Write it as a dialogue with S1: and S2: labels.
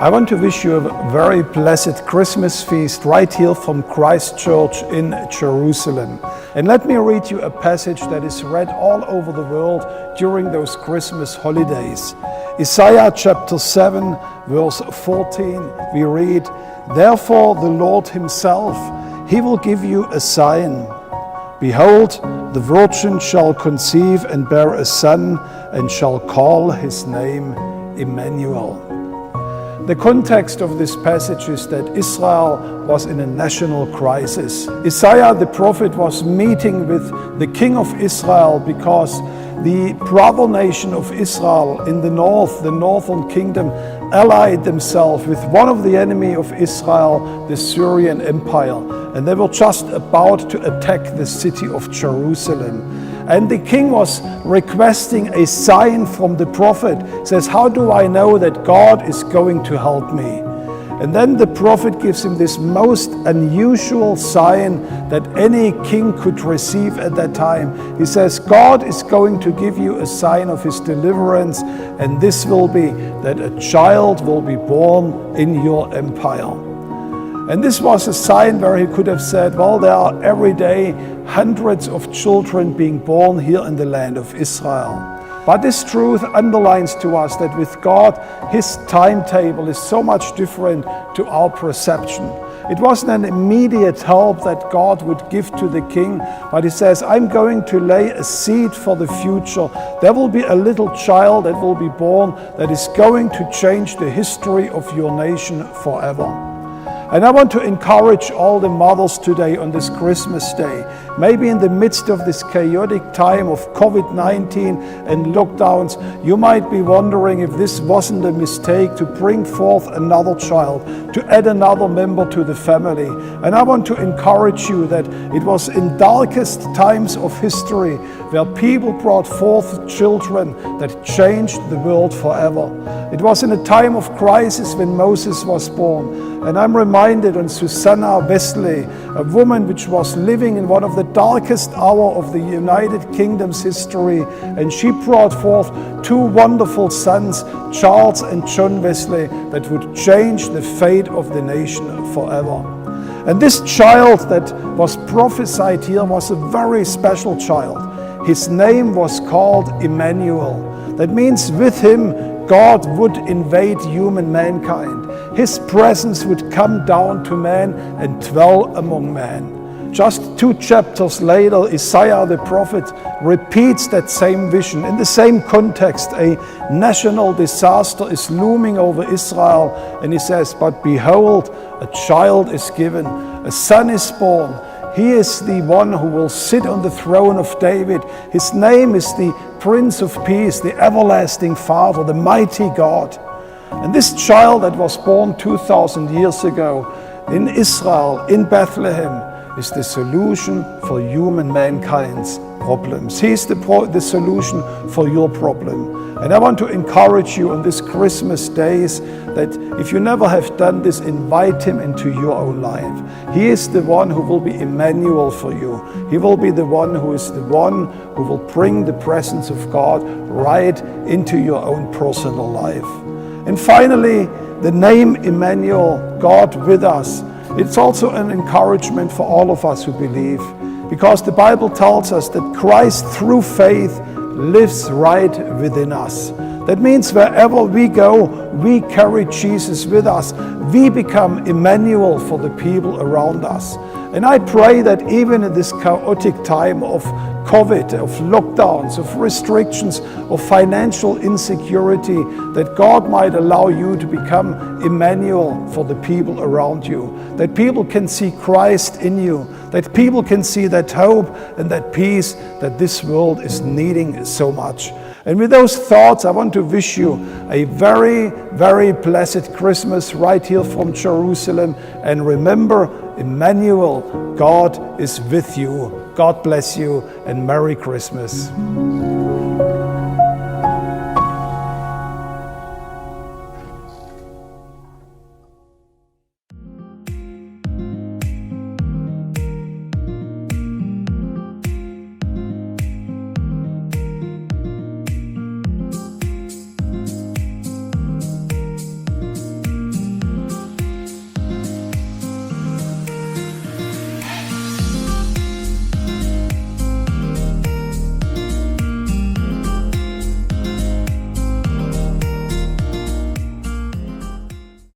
S1: I want to wish you a very blessed Christmas feast right here from Christ Church in Jerusalem. And let me read you a passage that is read all over the world during those Christmas holidays. Isaiah chapter 7, verse 14, we read, "Therefore the Lord himself, he will give you a sign. Behold, the virgin shall conceive and bear a son, and shall call his name Emmanuel." The context of this passage is that Israel was in a national crisis. Isaiah the prophet was meeting with the king of Israel because the brother nation of Israel in the north, the northern kingdom, allied themselves with one of the enemy of Israel, the Syrian Empire. And they were just about to attack the city of Jerusalem. And the king was requesting a sign from the prophet. He says, "How do I know that God is going to help me?" And then the prophet gives him this most unusual sign that any king could receive at that time. He says, "God is going to give you a sign of his deliverance, and this will be that a child will be born in your empire." And this was a sign where he could have said, well, there are every day hundreds of children being born here in the land of Israel. But this truth underlines to us that with God, his timetable is so much different to our perception. It wasn't an immediate help that God would give to the king, but he says, "I'm going to lay a seed for the future. There will be a little child that will be born that is going to change the history of your nation forever." And I want to encourage all the mothers today on this Christmas day, maybe in the midst of this chaotic time of COVID-19 and lockdowns, you might be wondering if this wasn't a mistake to bring forth another child, to add another member to the family. And I want to encourage you that it was in darkest times of history where people brought forth children that changed the world forever. It was in a time of crisis when Moses was born. And I'm reminded on Susanna Wesley, a woman which was living in one of the darkest hours of the United Kingdom's history, and she brought forth two wonderful sons, Charles and John Wesley, that would change the fate of the nation forever. And this child that was prophesied here was a very special child. His name was called Emmanuel. That means with him, God would invade human mankind. His presence would come down to man and dwell among men. Just 2 chapters later, Isaiah the prophet repeats that same vision. In the same context, a national disaster is looming over Israel, and he says, "But behold, a child is given, a son is born. He is the one who will sit on the throne of David. His name is the Prince of Peace, the everlasting Father, the mighty God." And this child that was born 2,000 years ago in Israel, in Bethlehem, is the solution for human mankind's problems. He's the solution for your problem. And I want to encourage you on this Christmas days that if you never have done this, invite him into your own life. He is the one who will be Emmanuel for you. He will be the one who will bring the presence of God right into your own personal life. And finally, the name Emmanuel, God with us, it's also an encouragement for all of us who believe, because the Bible tells us that Christ through faith lives right within us. That means wherever we go, we carry Jesus with us. We become Emmanuel for the people around us. And I pray that even in this chaotic time of COVID, of lockdowns, of restrictions, of financial insecurity, that God might allow you to become Emmanuel for the people around you. That people can see Christ in you. That people can see that hope and that peace that this world is needing so much. And with those thoughts, I want to wish you a very, very blessed Christmas right here from Jerusalem. And remember, Emmanuel, God is with you. God bless you and Merry Christmas.